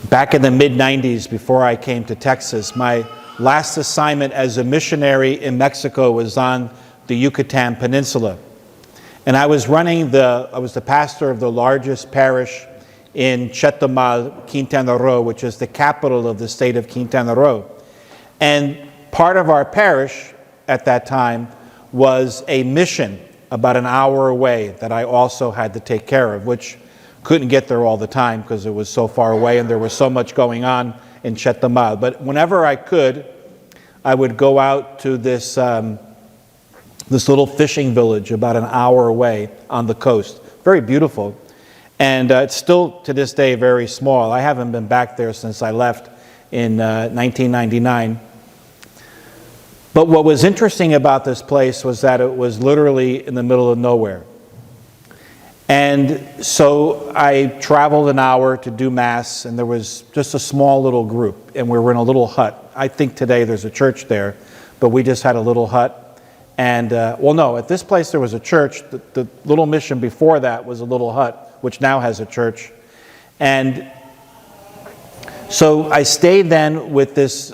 Back in the mid-90s, before I came to Texas, my last assignment as a missionary in Mexico was on the Yucatan Peninsula. And I was the pastor of the largest parish in Chetumal, Quintana Roo, which is the capital of the state of Quintana Roo. And part of our parish at that time was a mission about an hour away that I also had to take care of, which couldn't get there all the time because it was so far away and there was so much going on in Chetumal. But whenever I could, I would go out to this little fishing village about an hour away on the coast. Very beautiful. And it's still, to this day, very small. I haven't been back there since I left in 1999. But what was interesting about this place was that it was literally in the middle of nowhere. And so I traveled an hour to do Mass, and there was just a small little group, and we were in a little hut. I think today there's a church there, but we just had a little hut. And, well, no, at this place there was a church. The little mission before that was a little hut, which now has a church. And so I stayed then with this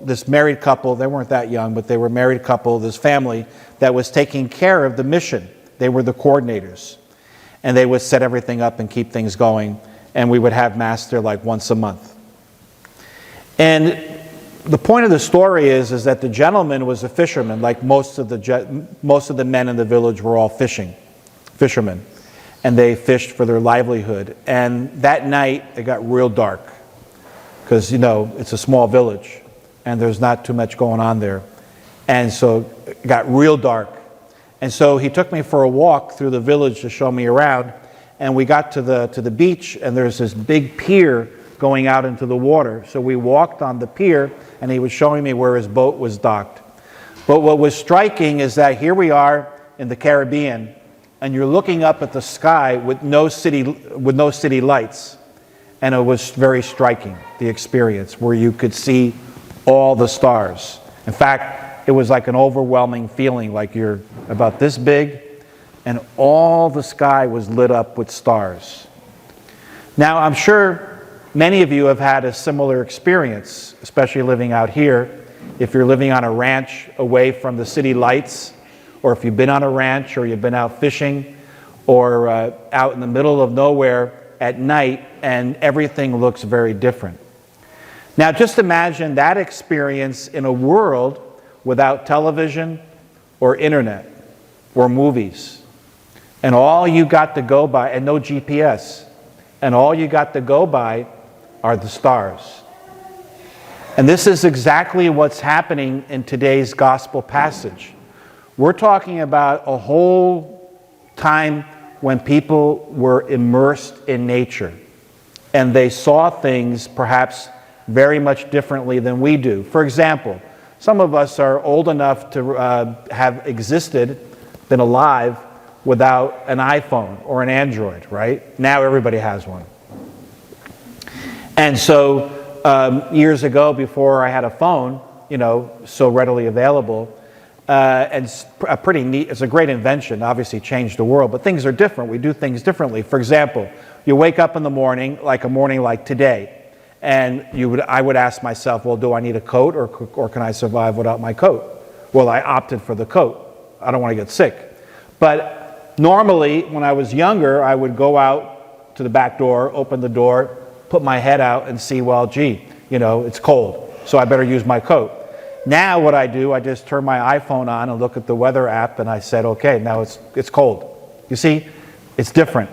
this married couple. They weren't that young, but they were a married couple, this family that was taking care of the mission. They were the coordinators. And they would set everything up and keep things going. And we would have Mass there like once a month. And the point of the story is that the gentleman was a fisherman, like most of the men in the village were all fishermen. And they fished for their livelihood. And that night, it got real dark. Because, it's a small village. And there's not too much going on there. And so it got real dark. And so he took me for a walk through the village to show me around. And we got to the beach, and there's this big pier going out into the water. So we walked on the pier, and he was showing me where his boat was docked. But what was striking is that here we are in the Caribbean, and you're looking up at the sky with no city lights. And it was very striking, the experience, where you could see all the stars. In fact, it was like an overwhelming feeling, like you're about this big, and all the sky was lit up with stars. Now, I'm sure many of you have had a similar experience, especially living out here. If you're living on a ranch away from the city lights, or if you've been on a ranch, or you've been out fishing, or out in the middle of nowhere at night, and everything looks very different. Now, just imagine that experience in a world without television or internet or movies. And all you got to go by, and no GPS, and all you got to go by are the stars. And this is exactly what's happening in today's gospel passage. We're talking about a whole time when people were immersed in nature, and they saw things perhaps very much differently than we do. For example, some of us are old enough to have existed, been alive, without an iPhone or an Android, right? Now everybody has one. And so years ago, before I had a phone, so readily available, and it's a great invention, obviously changed the world, but things are different. We do things differently. For example, you wake up in the morning, like a morning like today, and I would ask myself, well, do I need a coat, or can I survive without my coat? Well, I opted for the coat. I don't want to get sick. But normally, when I was younger, I would go out to the back door, open the door, put my head out and see, well, gee, it's cold, so I better use my coat. Now what I do, I just turn my iPhone on and look at the weather app, and I said, okay, now it's cold. You see, it's different.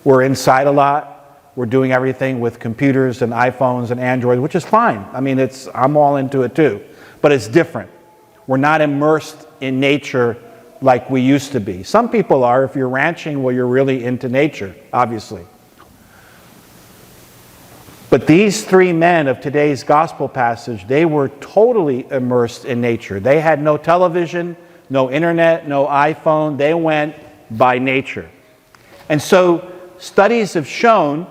We're inside a lot. We're doing everything with computers and iPhones and Android, which is fine. I mean, I'm all into it too. But it's different. We're not immersed in nature like we used to be. Some people are. If you're ranching, well, you're really into nature, obviously. But these three men of today's gospel passage, they were totally immersed in nature. They had no television, no internet, no iPhone. They went by nature. And so studies have shown,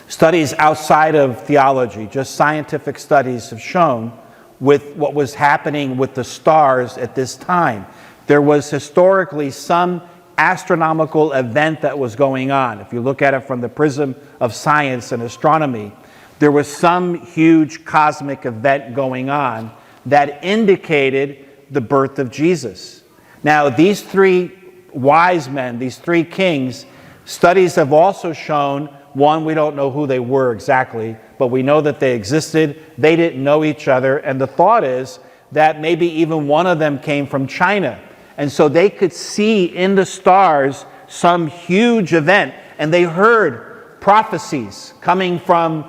studies outside of theology, just scientific studies have shown with what was happening with the stars at this time. There was historically some astronomical event that was going on. If you look at it from the prism of science and astronomy, there was some huge cosmic event going on that indicated the birth of Jesus. Now, these three wise men, these three kings, studies have also shown, one, we don't know who they were exactly, but we know that they existed. They didn't know each other, and the thought is that maybe even one of them came from China. And so they could see in the stars some huge event, and they heard prophecies coming from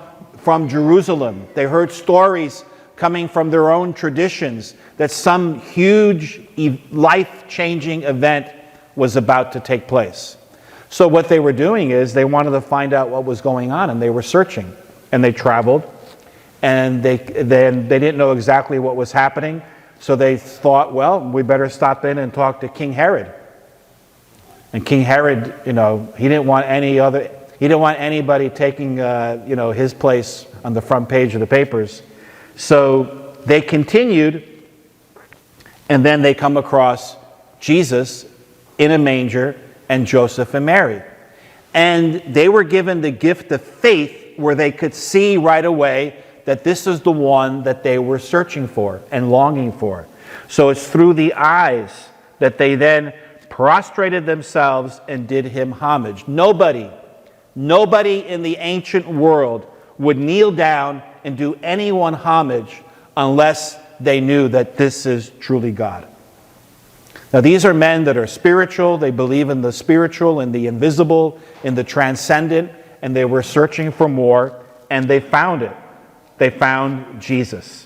Jerusalem. They heard stories coming from their own traditions that some huge life-changing event was about to take place. So what they were doing is they wanted to find out what was going on, and they were searching. And they traveled, and they didn't know exactly what was happening, so they thought, well, we better stop in and talk to King Herod. And King Herod, he didn't want anybody taking his place on the front page of the papers. So they continued, and then they come across Jesus in a manger and Joseph and Mary. And they were given the gift of faith where they could see right away that this is the one that they were searching for and longing for. So it's through the eyes that they then prostrated themselves and did him homage. Nobody in the ancient world would kneel down and do anyone homage unless they knew that this is truly God. Now, these are men that are spiritual. They believe in the spiritual, in the invisible, in the transcendent, and they were searching for more, and they found it. They found Jesus.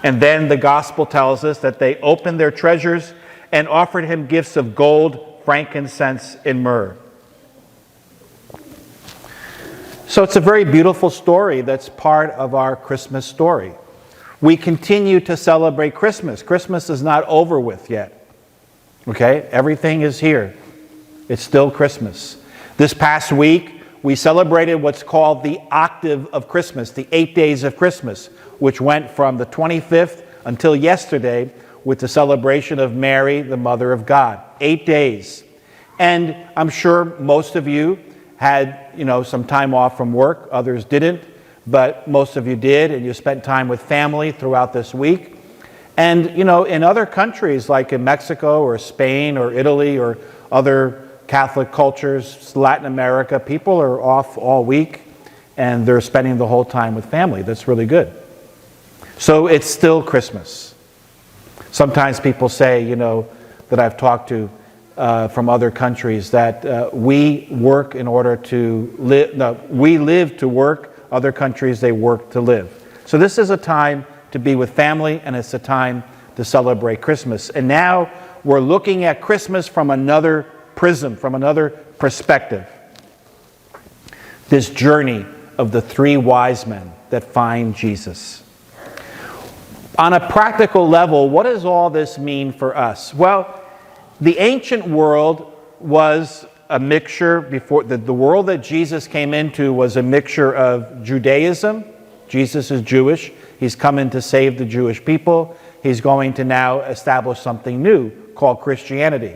And then the gospel tells us that they opened their treasures and offered him gifts of gold, frankincense, and myrrh. So it's a very beautiful story that's part of our Christmas story. We continue to celebrate Christmas. Christmas is not over with yet. Okay? Everything is here. It's still Christmas. This past week, we celebrated what's called the Octave of Christmas, the 8 days of Christmas, which went from the 25th until yesterday with the celebration of Mary, the Mother of God. 8 days. And I'm sure most of you had, some time off from work. Others didn't, but most of you did, and you spent time with family throughout this week. And, in other countries, like in Mexico or Spain or Italy or other Catholic cultures, Latin America, people are off all week, and they're spending the whole time with family. That's really good. So it's still Christmas. Sometimes people say, that I've talked to from other countries, that we work in order to live. No, we live to work. Other countries, they work to live. So this is a time to be with family, and it's a time to celebrate Christmas. And now we're looking at Christmas from another prism, from another perspective. This journey of the three wise men that find Jesus. On a practical level, what does all this mean for us? Well, the ancient world was a mixture before the world that Jesus came into was a mixture of Judaism. Jesus is Jewish. He's coming to save the Jewish people. He's going to now establish something new called Christianity.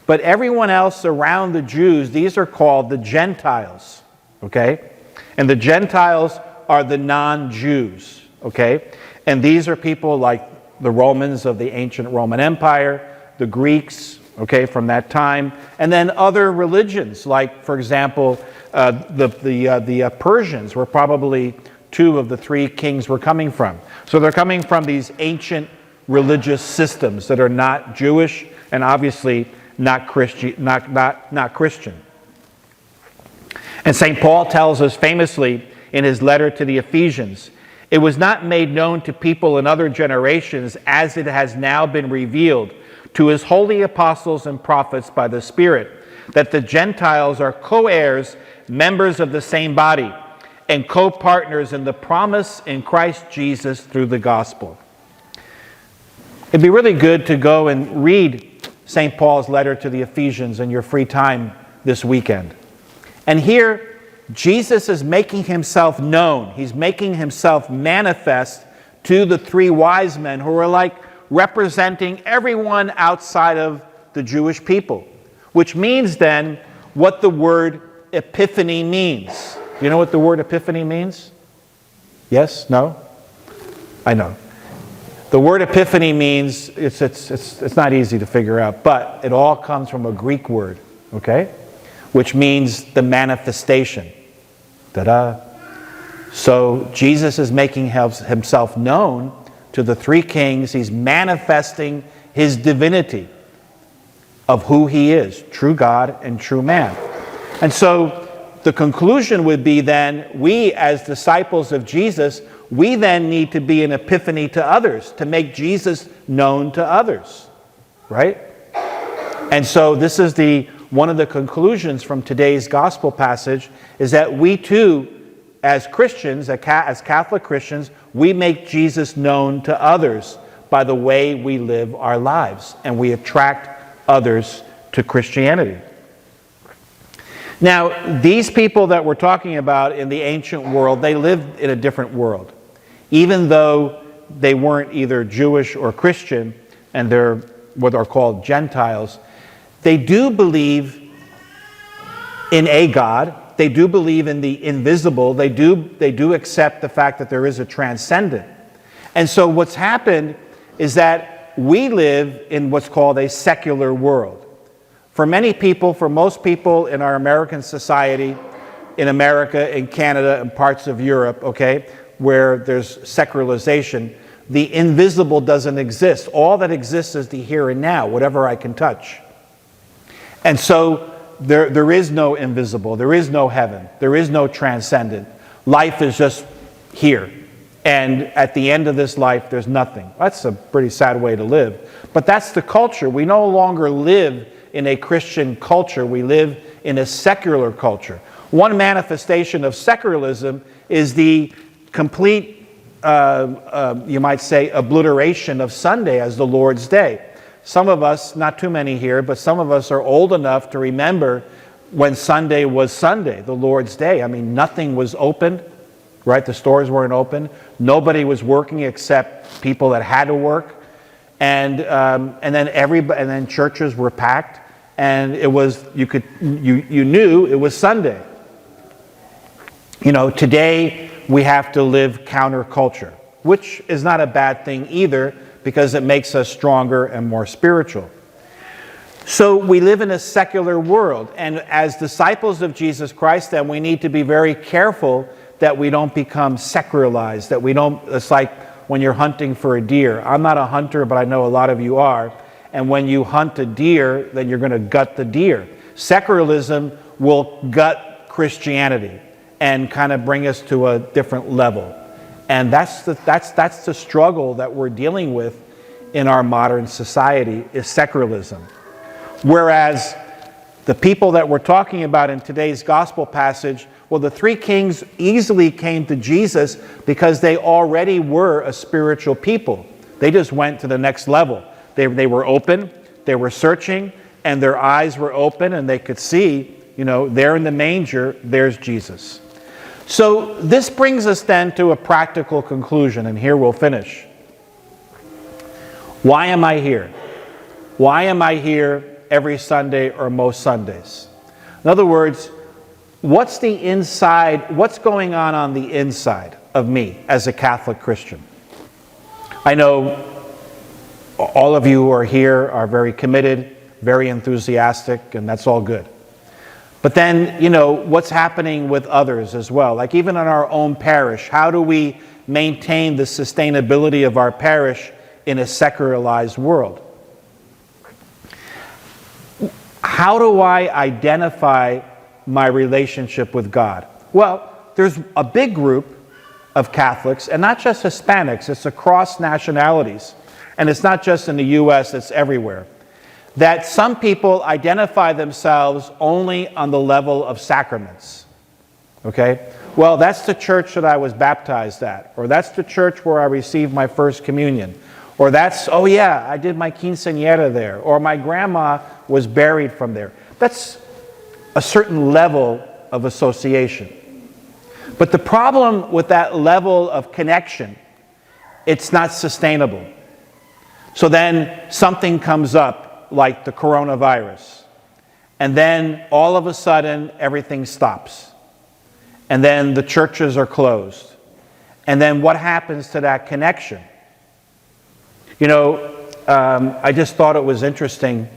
But everyone else around the Jews, these are called the Gentiles, okay? And the Gentiles are the non-Jews, okay? And these are people like the Romans of the ancient Roman Empire, the Greeks, okay, from that time, and then other religions, like, for example, the Persians were probably two of the three kings were coming from. So they're coming from these ancient religious systems that are not Jewish and obviously not Christian. And St. Paul tells us famously in his letter to the Ephesians, "It was not made known to people in other generations as it has now been revealed to his holy apostles and prophets by the Spirit, that the Gentiles are co-heirs, members of the same body, and co-partners in the promise in Christ Jesus through the gospel." It'd be really good to go and read St. Paul's letter to the Ephesians in your free time this weekend. And here, Jesus is making himself known. He's making himself manifest to the three wise men who are like representing everyone outside of the Jewish people. which means then what the word Epiphany means. Do you know what the word Epiphany means? Yes? No? I know. The word Epiphany means, it's not easy to figure out, but it all comes from a Greek word, okay? Which means the manifestation. Ta-da! So Jesus is making himself known to the three kings. He's manifesting his divinity of who he is, true God and true man. And so the conclusion would be then, we as disciples of Jesus, we then need to be an epiphany to others, to make Jesus known to others, right? And so this is one of the conclusions from today's gospel passage, is that we too, as Christians, as Catholic Christians, we make Jesus known to others by the way we live our lives, and we attract others to Christianity. Now, these people that we're talking about in the ancient world, they lived in a different world. Even though they weren't either Jewish or Christian, and they're what are called Gentiles, they do believe in a God. They do believe in the invisible. They do accept the fact that there is a transcendent. And so what's happened is that we live in what's called a secular world. For many people, for most people in our American society, in America, in Canada, and parts of Europe, okay, where there's secularization, the invisible doesn't exist. All that exists is the here and now, whatever I can touch. And so there is no invisible, there is no heaven, there is no transcendent. Life is just here. And at the end of this life, there's nothing. That's a pretty sad way to live. But that's the culture. We no longer live in a Christian culture. We live in a secular culture. One manifestation of secularism is the complete, you might say, obliteration of Sunday as the Lord's Day. Some of us, not too many here, but some of us are old enough to remember when Sunday was Sunday, the Lord's Day. I mean, nothing was open, right? The stores weren't open. Nobody was working except people that had to work. And then churches were packed, and it was you knew it was Sunday. You know, today we have to live counterculture, which is not a bad thing either, because it makes us stronger and more spiritual. So we live in a secular world, and as disciples of Jesus Christ, then we need to be very careful that we don't become secularized, that we don't, it's like when you're hunting for a deer. I'm not a hunter, but I know a lot of you are. And when you hunt a deer, then you're going to gut the deer. Secularism will gut Christianity and kind of bring us to a different level. And that's the struggle that we're dealing with in our modern society, is secularism. Whereas the people that we're talking about in today's gospel passage, well, the three kings easily came to Jesus because they already were a spiritual people. They just went to the next level. They were open, they were searching, and their eyes were open, and they could see, you know, there in the manger, there's Jesus. So this brings us then to a practical conclusion, and here we'll finish. Why am I here? Why am I here every Sunday or most Sundays? In other words, what's going on the inside of me as a Catholic Christian? I know all of you who are here are very committed, very enthusiastic, and that's all good. But then, you know, what's happening with others as well? Like even in our own parish, how do we maintain the sustainability of our parish in a secularized world? How do I identify my relationship with God? Well, there's a big group of Catholics, and not just Hispanics, it's across nationalities. And it's not just in the U.S., it's everywhere. That some people identify themselves only on the level of sacraments. Okay? Well, that's the church that I was baptized at. Or that's the church where I received my first communion. Or that's, oh yeah, I did my quinceañera there. Or my grandma was buried from there. That's a certain level of association. But the problem with that level of connection, it's not sustainable. So then something comes up, like the coronavirus, And then all of a sudden, everything stops. And then the churches are closed. And then what happens to that connection? You know, I just thought it was interesting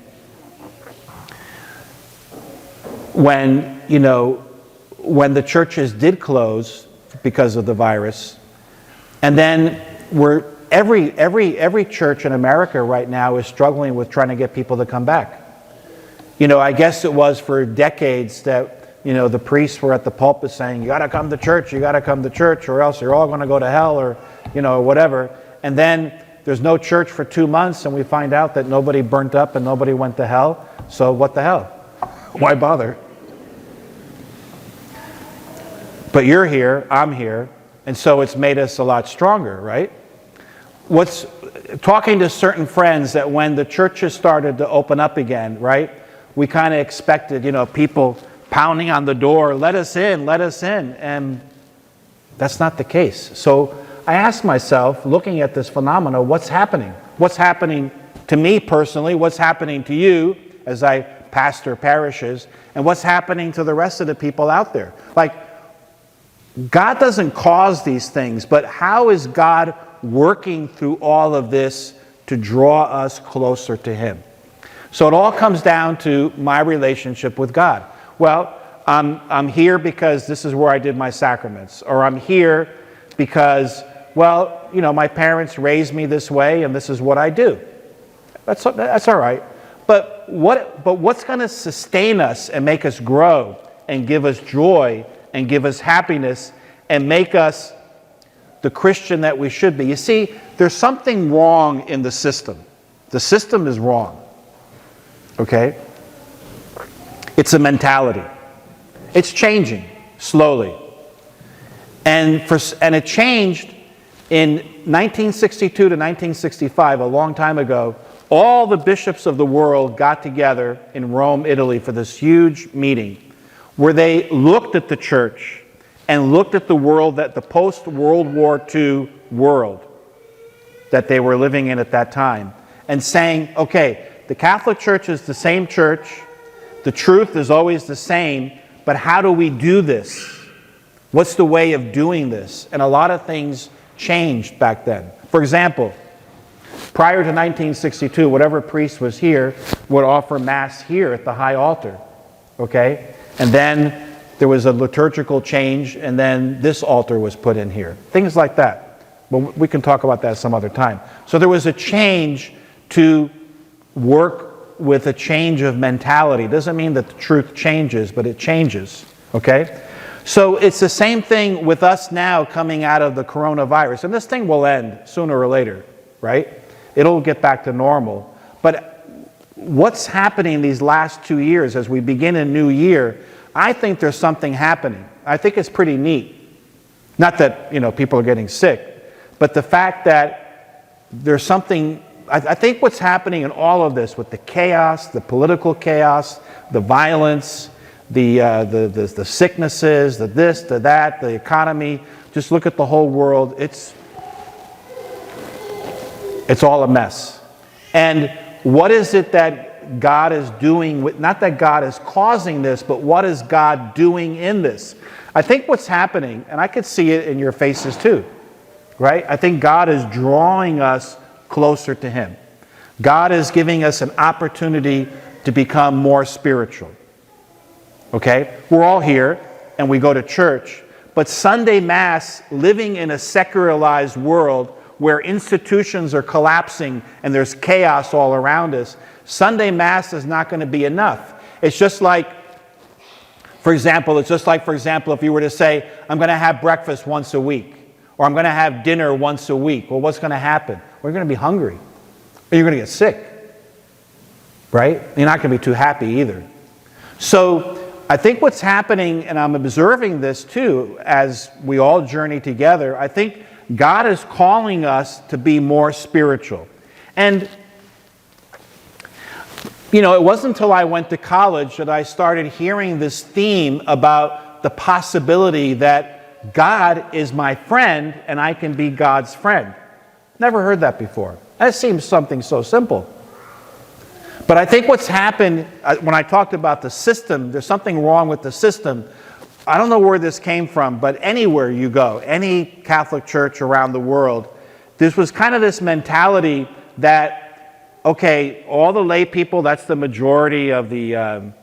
when, you know, when the churches did close because of the virus, and then every church in America right now is struggling with trying to get people to come back. You know, I guess it was for decades that, you know, the priests were at the pulpit saying, you got to come to church, you got to come to church, or else you're all going to go to hell, or, you know, whatever. And then there's no church for 2 months, and we find out that nobody burnt up and nobody went to hell. So what the hell? Why bother? But you're here, I'm here, and so it's made us a lot stronger, right? Talking to certain friends that when the churches started to open up again, right, we kind of expected, you know, people pounding on the door, let us in, and that's not the case. So I asked myself, looking at this phenomenon, what's happening? What's happening to me personally? What's happening to you as I pastor parishes? And what's happening to the rest of the people out there? Like, God doesn't cause these things, but how is God working through all of this to draw us closer to Him? So it all comes down to my relationship with God. Well, I'm here because this is where I did my sacraments, or I'm here because, well, you know, my parents raised me this way and this is what I do. That's all right. But what's going to sustain us and make us grow and give us joy and give us happiness and make us the Christian that we should be? You see, there's something wrong in the system. The system is wrong. Okay? It's a mentality. It's changing slowly. And it changed in 1962 to 1965, a long time ago. All the bishops of the world got together in Rome, Italy, for this huge meeting where they looked at the church and looked at the world, that the post-World War II world that they were living in at that time, and saying, okay, the Catholic Church is the same church, the truth is always the same, but how do we do this? What's the way of doing this? And a lot of things changed back then. For example, prior to 1962, whatever priest was here would offer Mass here at the high altar. Okay? And then there was a liturgical change, and then this altar was put in here. Things like that. But we can talk about that some other time. So there was a change to work with a change of mentality. It doesn't mean that the truth changes, but it changes. Okay? So it's the same thing with us now coming out of the coronavirus. And this thing will end sooner or later, right? It'll get back to normal. But what's happening these last 2 years as we begin a new year, I think there's something happening. I think it's pretty neat. Not that, you know, people are getting sick, but the fact that there's something. I think what's happening in all of this, with the chaos, the political chaos, the violence, the sicknesses, the this, the that, the economy, just look at the whole world. It's all a mess. And what is it that God is doing with, not that God is causing this, but what is God doing in this? I think what's happening, and I could see it in your faces too, right? I think God is drawing us closer to Him. God is giving us an opportunity to become more spiritual. Okay? We're all here and we go to church, but Sunday Mass, living in a secularized world where institutions are collapsing and there's chaos all around us, Sunday Mass is not going to be enough. It's just like, for example, if you were to say, I'm going to have breakfast once a week, or I'm going to have dinner once a week. Well, what's going to happen? Well, you're going to be hungry, or you're going to get sick, right? You're not going to be too happy either. So I think what's happening, and I'm observing this too, as we all journey together, I think God is calling us to be more spiritual. And, you know, it wasn't until I went to college that I started hearing this theme about the possibility that God is my friend and I can be God's friend. Never heard that before. That seems something so simple. But I think what's happened, when I talked about the system, there's something wrong with the system. I don't know where this came from, but anywhere you go, any Catholic church around the world, this was kind of this mentality that, okay, all the lay people, that's the majority of the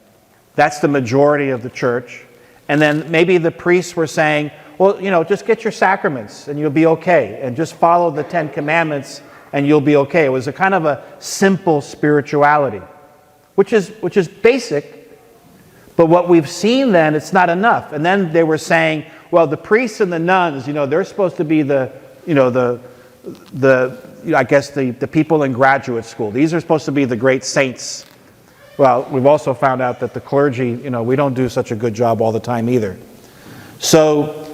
church. And then maybe the priests were saying, well, just get your sacraments and you'll be okay. And just follow the 10 Commandments and you'll be okay. It was a kind of a simple spirituality, which is basic. But what we've seen then, it's not enough. And then they were saying, well, the priests and the nuns, they're supposed to be the people in graduate school. These are supposed to be the great saints. Well, we've also found out that the clergy, we don't do such a good job all the time either. So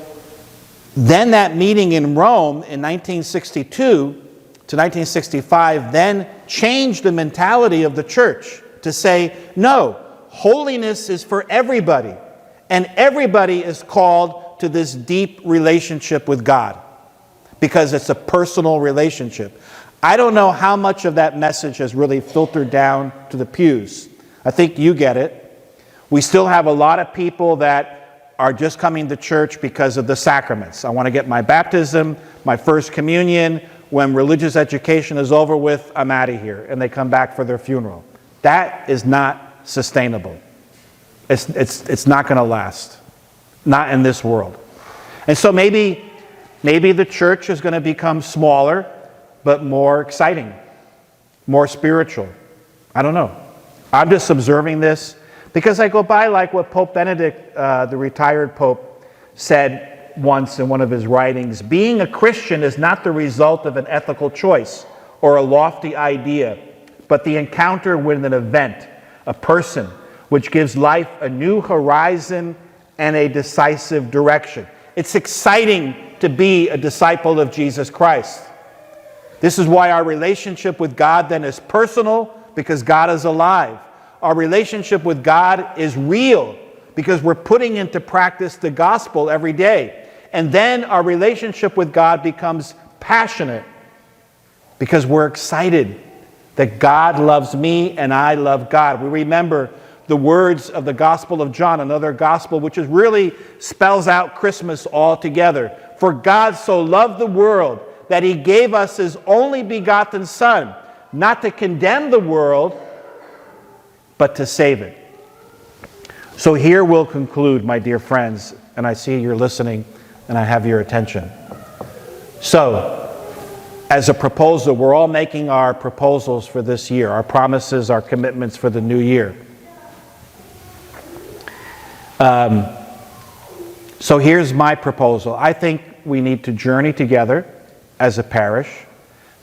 then that meeting in Rome in 1962 to 1965 then changed the mentality of the church to say, no, holiness is for everybody. And everybody is called to this deep relationship with God because it's a personal relationship. I don't know how much of that message has really filtered down to the pews. I think you get it. We still have a lot of people that are just coming to church because of the sacraments. I want to get my baptism, my first communion. When religious education is over with, I'm out of here. And they come back for their funeral. That is not sustainable. It's not going to last. Not in this world. And so maybe the church is going to become smaller, but more exciting, more spiritual. I don't know. I'm just observing this because I go by like what Pope Benedict, the retired Pope, said once in one of his writings. Being a Christian is not the result of an ethical choice or a lofty idea, but the encounter with an event, a person, which gives life a new horizon and a decisive direction. It's exciting to be a disciple of Jesus Christ. This is why our relationship with God then is personal, because God is alive. Our relationship with God is real because we're putting into practice the gospel every day. And then our relationship with God becomes passionate because we're excited that God loves me and I love God. We remember the words of the Gospel of John, another gospel which is really spells out Christmas altogether. For God so loved the world that he gave us his only begotten Son, not to condemn the world, but to save it. So here we'll conclude, my dear friends, and I see you're listening and I have your attention. So, as a proposal, we're all making our proposals for this year, our promises, our commitments for the new year. So here's my proposal. I think we need to journey together as a parish,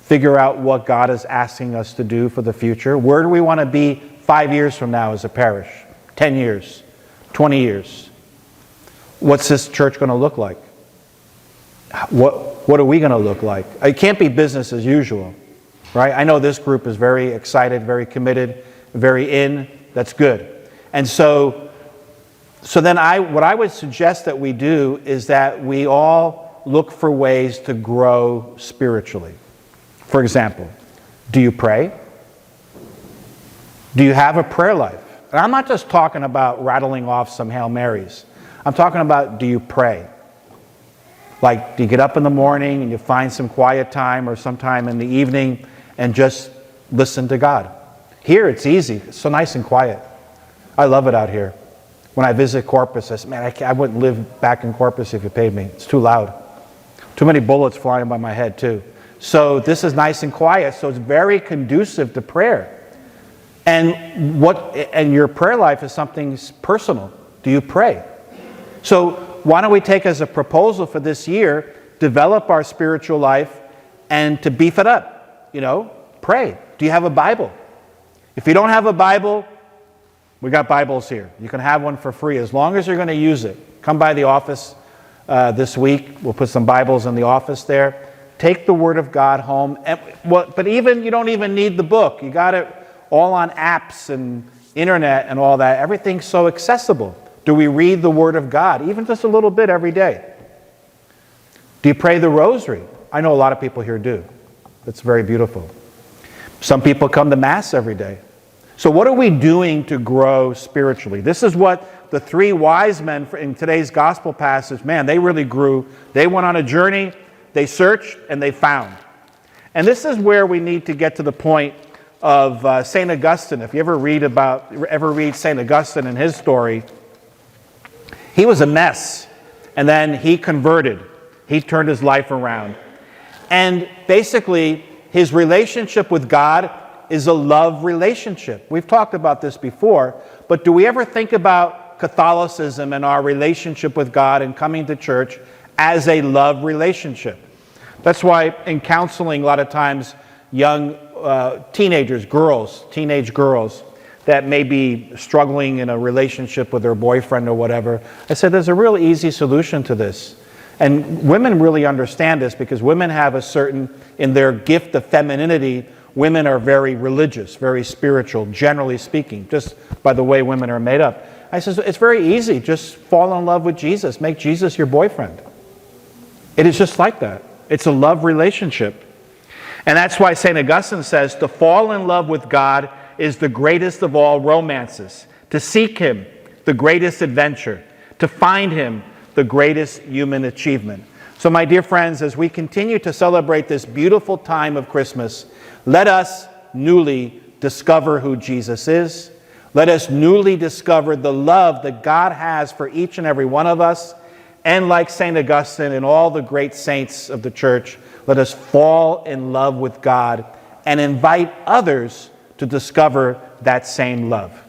figure out what God is asking us to do for the future. Where do we want to be 5 years from now as a parish? 10 years? 20 years? What's this church going to look like? What are we going to look like? It can't be business as usual, right? I know this group is very excited, very committed, very in. That's good. And so then what I would suggest that we do is that we all look for ways to grow spiritually. For example, do you pray? Do you have a prayer life? And I'm not just talking about rattling off some Hail Marys. I'm talking about, do you pray? Like, do you get up in the morning and you find some quiet time or sometime in the evening and just listen to God? Here it's easy. It's so nice and quiet. I love it out here. When I visit Corpus, I say, man, I wouldn't live back in Corpus if you paid me. It's too loud. Too many bullets flying by my head, too. So this is nice and quiet, so it's very conducive to prayer. And your prayer life is something personal. Do you pray? So why don't we take as a proposal for this year, develop our spiritual life and to beef it up, pray. Do you have a Bible? If you don't have a Bible, we got Bibles here. You can have one for free as long as you're going to use it. Come by the office this week. We'll put some Bibles in the office there. Take the Word of God home. But even you don't even need the book. You got it all on apps and internet and all that. Everything's so accessible. Do we read the Word of God, even just a little bit every day? Do you pray the rosary? I know a lot of people here do. It's very beautiful. Some people come to Mass every day. So what are we doing to grow spiritually? This is what the three wise men in today's gospel passage, man, they really grew. They went on a journey, they searched, and they found. And this is where we need to get to the point of St. Augustine. If you ever read St. Augustine and his story, he was a mess. And then he converted. He turned his life around. And basically, his relationship with God is a love relationship. We've talked about this before, but do we ever think about Catholicism and our relationship with God and coming to church as a love relationship? That's why in counseling, a lot of times, young teenage girls that may be struggling in a relationship with their boyfriend or whatever, I said there's a real easy solution to this. And women really understand this because women have in their gift of femininity, women are very religious, very spiritual, generally speaking, just by the way women are made up. I said, it's very easy. Just fall in love with Jesus. Make Jesus your boyfriend. It is just like that. It's a love relationship. And that's why St. Augustine says, to fall in love with God is the greatest of all romances. To seek Him, the greatest adventure. To find Him, the greatest human achievement. So my dear friends, as we continue to celebrate this beautiful time of Christmas, let us newly discover who Jesus is. Let us newly discover the love that God has for each and every one of us. And like St. Augustine and all the great saints of the church, let us fall in love with God and invite others to discover that same love.